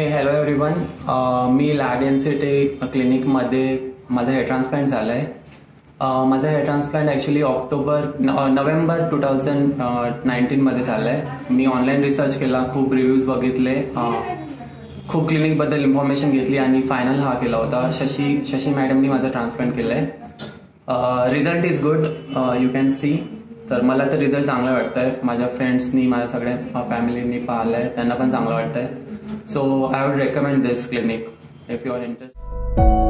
Hello everyone. मी lab NCT क्लिनिकमध्ये माझा हेअर ट्रान्सप्लांट झाला आहे. माझा हेअर ट्रान्सप्लांट ॲक्च्युली नोव्हेंबर 2019मध्ये झाला आहे. मी ऑनलाईन रिसर्च केला, खूप रिव्ह्यूज बघितले, खूप क्लिनिकबद्दल इन्फॉर्मेशन घेतली आणि फायनल हा केला होता. शशी मॅडमनी माझा ट्रान्सप्लांट केला आहे. Result is good, you can see. तर मला तर रिझल्ट चांगला वाटतं आहे. माझ्या फ्रेंड्सनी, माझ्या सगळ्या फॅमिलीनी पाहिलं आहे, त्यांना पण चांगलं वाटतं आहे. So I would recommend this clinic if you are interested.